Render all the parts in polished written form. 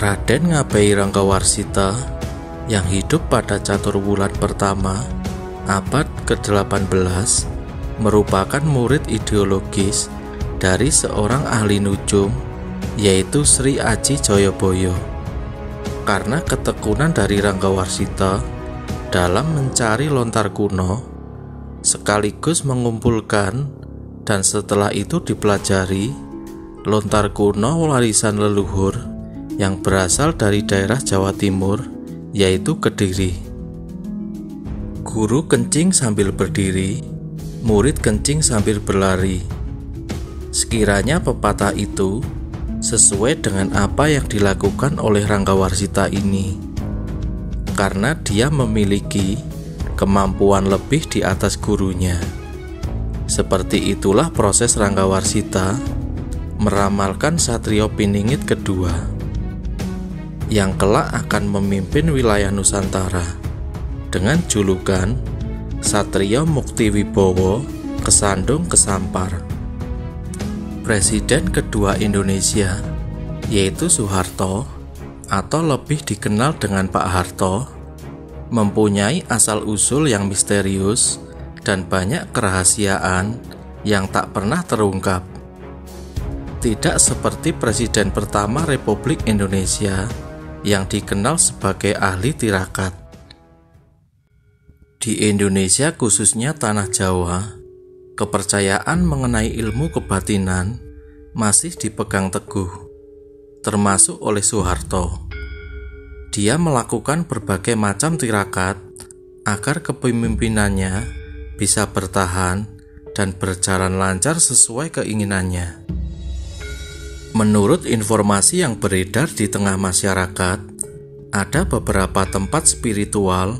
Raden Ngabei Ranggawarsita yang hidup pada Caturwulan pertama abad ke-18 merupakan murid ideologis dari seorang ahli nujum, yaitu Sri Aji Jayabaya. Karena ketekunan dari Ranggawarsita dalam mencari lontar kuno, sekaligus mengumpulkan dan setelah itu dipelajari lontar kuno warisan leluhur yang berasal dari daerah Jawa Timur, yaitu Kediri. Guru kencing sambil berdiri, murid kencing sambil berlari. Sekiranya pepatah itu sesuai dengan apa yang dilakukan oleh Ranggawarsita ini, karena dia memiliki kemampuan lebih di atas gurunya. Seperti itulah proses Ranggawarsita meramalkan Satrio Piningit kedua, yang kelak akan memimpin wilayah Nusantara dengan julukan Satrio Muktiwibowo Kesandung Kesampar. Presiden kedua Indonesia, yaitu Soeharto atau lebih dikenal dengan Pak Harto, mempunyai asal-usul yang misterius dan banyak kerahasiaan yang tak pernah terungkap. Tidak seperti Presiden pertama Republik Indonesia yang dikenal sebagai ahli tirakat. Di Indonesia, khususnya Tanah Jawa, kepercayaan mengenai ilmu kebatinan masih dipegang teguh, termasuk oleh Soeharto. Dia melakukan berbagai macam tirakat agar kepemimpinannya bisa bertahan dan berjalan lancar sesuai keinginannya. Menurut informasi yang beredar di tengah masyarakat, ada beberapa tempat spiritual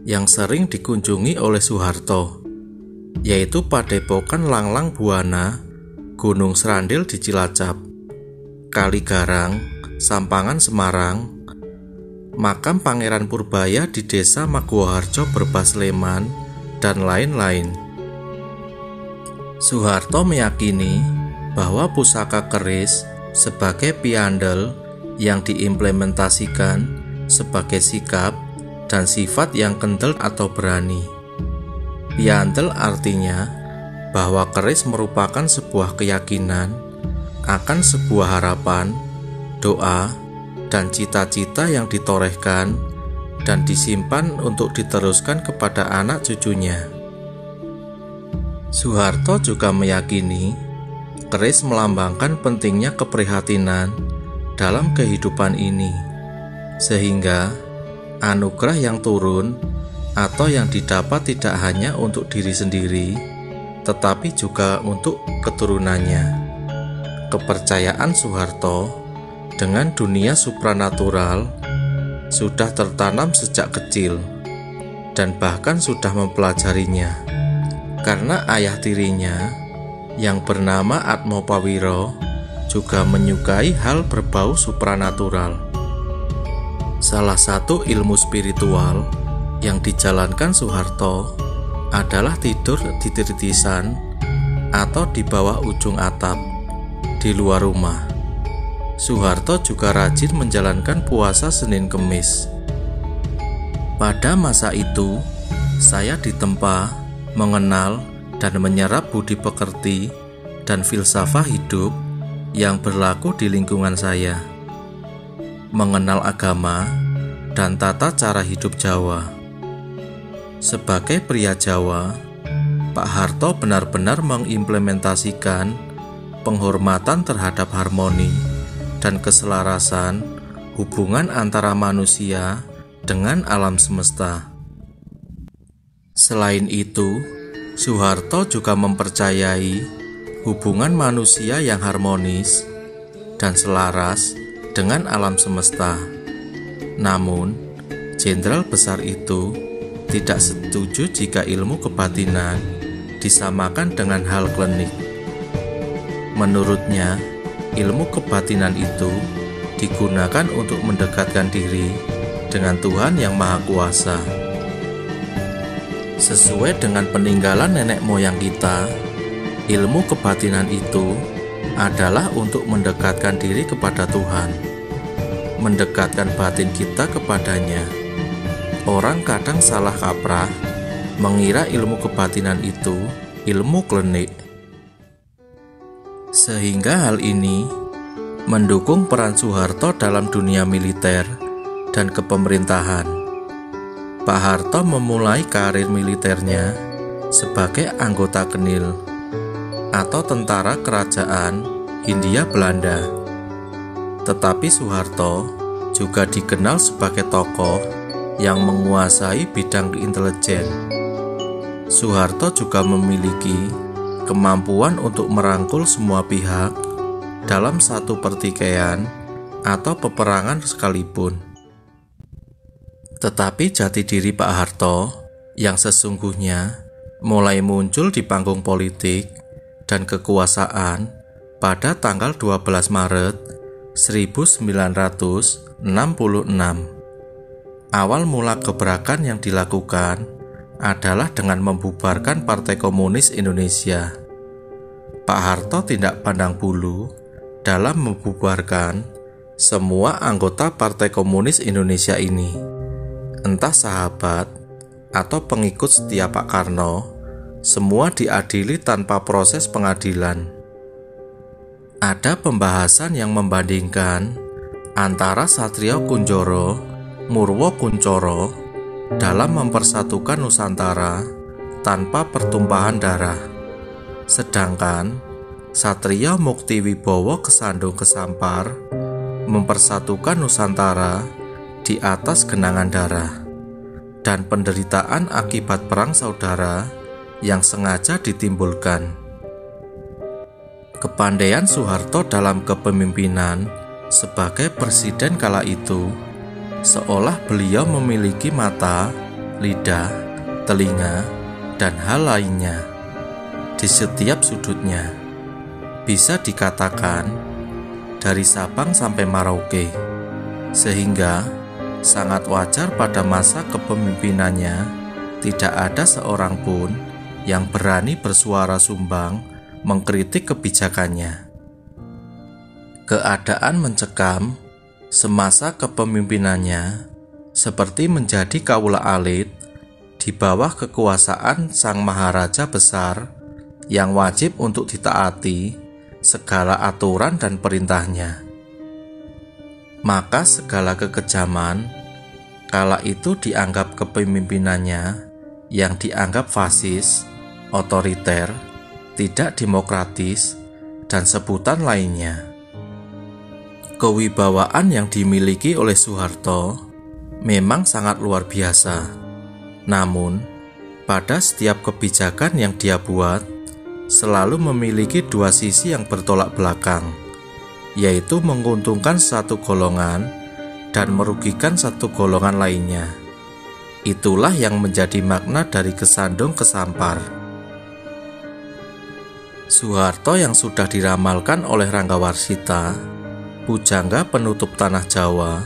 yang sering dikunjungi oleh Soeharto, yaitu Padepokan Langlang Buana, Gunung Srandil di Cilacap, Kaligarang, Sampangan Semarang, Makam Pangeran Purbaya di Desa Maguwoharjo Brebes Sleman, dan lain-lain. Soeharto meyakini bahwa pusaka keris sebagai piandel yang diimplementasikan sebagai sikap dan sifat yang kental atau berani. Piandel artinya bahwa keris merupakan sebuah keyakinan akan sebuah harapan, doa, dan cita-cita yang ditorehkan dan disimpan untuk diteruskan kepada anak cucunya. Soeharto juga meyakini keris melambangkan pentingnya keprihatinan dalam kehidupan ini, sehingga anugerah yang turun atau yang didapat tidak hanya untuk diri sendiri, tetapi juga untuk keturunannya. Kepercayaan Soeharto dengan dunia supranatural sudah tertanam sejak kecil dan bahkan sudah mempelajarinya, karena ayah tirinya yang bernama Atmopawiro juga menyukai hal berbau supranatural. Salah satu ilmu spiritual yang dijalankan Soeharto adalah tidur di titisan atau di bawah ujung atap di luar rumah. Soeharto juga rajin menjalankan puasa Senin Kemis. Pada masa itu, saya ditempa mengenal dan menyerap budi pekerti dan filsafah hidup yang berlaku di lingkungan saya, mengenal agama dan tata cara hidup Jawa. Sebagai pria Jawa, Pak Harto benar-benar mengimplementasikan penghormatan terhadap harmoni dan keselarasan hubungan antara manusia dengan alam semesta. Selain itu, Soeharto juga mempercayai hubungan manusia yang harmonis dan selaras dengan alam semesta. Namun, jenderal besar itu tidak setuju jika ilmu kebatinan disamakan dengan hal klinik. Menurutnya, ilmu kebatinan itu digunakan untuk mendekatkan diri dengan Tuhan yang Maha Kuasa. Sesuai dengan peninggalan nenek moyang kita, ilmu kebatinan itu adalah untuk mendekatkan diri kepada Tuhan. mendekatkan batin kita kepadanya. Orang kadang salah kaprah mengira ilmu kebatinan itu ilmu klinik. Sehingga hal ini mendukung peran Soeharto dalam dunia militer dan kepemerintahan. Pak Harto memulai karir militernya sebagai anggota Kenil atau tentara kerajaan Hindia Belanda. Tetapi Soeharto juga dikenal sebagai tokoh yang menguasai bidang intelijen. Soeharto juga memiliki kemampuan untuk merangkul semua pihak dalam satu pertikaian atau peperangan sekalipun. Tetapi jati diri Pak Harto yang sesungguhnya mulai muncul di panggung politik dan kekuasaan pada tanggal 12 Maret 1966. Awal mula gebrakan yang dilakukan adalah dengan membubarkan Partai Komunis Indonesia. Pak Harto tidak pandang bulu dalam membubarkan semua anggota Partai Komunis Indonesia ini. Entah sahabat atau pengikut setia Pak Karno, semua diadili tanpa proses pengadilan. Ada pembahasan yang membandingkan antara Satrio Kunjoro, Murwo Kuncoro dalam mempersatukan Nusantara tanpa pertumpahan darah. Sedangkan Satrio Muktiwibowo Kesandung Kesampar mempersatukan Nusantara di atas genangan darah dan penderitaan akibat perang saudara yang sengaja ditimbulkan. Kepandaian Soeharto dalam kepemimpinan sebagai presiden kala itu seolah beliau memiliki mata, lidah, telinga, dan hal lainnya di setiap sudutnya. Bisa dikatakan dari Sabang sampai Merauke, sehingga sangat wajar pada masa kepemimpinannya tidak ada seorang pun yang berani bersuara sumbang mengkritik kebijakannya. Keadaan mencekam semasa kepemimpinannya seperti menjadi kaula alit di bawah kekuasaan Sang Maharaja Besar yang wajib untuk ditaati segala aturan dan perintahnya. Maka segala kekejaman kala itu dianggap kepemimpinannya yang dianggap fasis, otoriter, tidak demokratis, dan sebutan lainnya. Kewibawaan yang dimiliki oleh Soeharto memang sangat luar biasa. Namun, pada setiap kebijakan yang dia buat selalu memiliki dua sisi yang bertolak belakang, yaitu menguntungkan satu golongan dan merugikan satu golongan lainnya. Itulah yang menjadi makna dari Kesandung Kesampar. Soeharto yang sudah diramalkan oleh Rangga Warsita, pujangga penutup tanah Jawa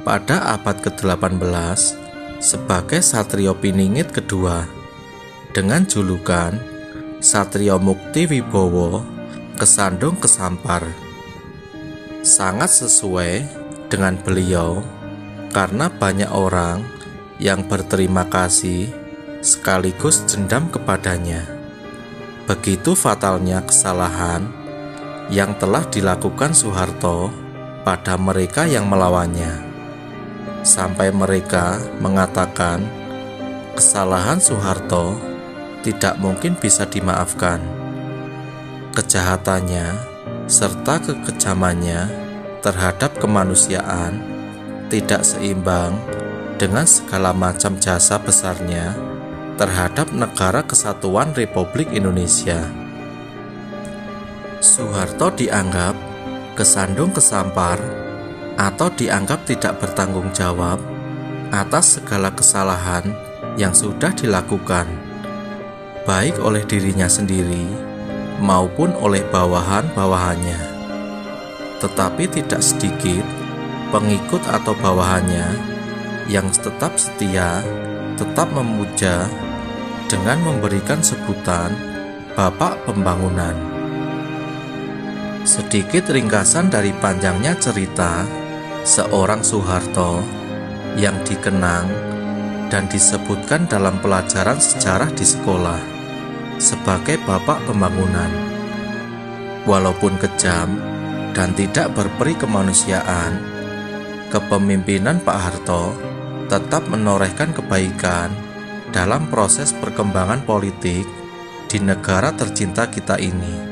pada abad ke-18 sebagai Satrio Piningit kedua dengan julukan Satrio Muktiwibowo Kesandung Kesampar. Sangat sesuai dengan beliau karena banyak orang yang berterima kasih sekaligus dendam kepadanya. Begitu fatalnya kesalahan yang telah dilakukan Soeharto pada mereka yang melawannya, sampai mereka mengatakan kesalahan Soeharto tidak mungkin bisa dimaafkan. Kejahatannya serta kekejamannya terhadap kemanusiaan tidak seimbang dengan segala macam jasa besarnya terhadap Negara Kesatuan Republik Indonesia. Soeharto dianggap kesandung kesampar atau dianggap tidak bertanggung jawab atas segala kesalahan yang sudah dilakukan, baik oleh dirinya sendiri maupun oleh bawahan-bawahannya. Tetapi tidak sedikit pengikut atau bawahannya yang tetap setia, tetap memuja dengan memberikan sebutan Bapak Pembangunan. Sedikit ringkasan dari panjangnya cerita seorang Soeharto yang dikenang dan disebutkan dalam pelajaran sejarah di sekolah sebagai bapak pembangunan. Walaupun kejam dan tidak berperi kemanusiaan, kepemimpinan Pak Harto tetap menorehkan kebaikan dalam proses perkembangan politik di negara tercinta kita ini.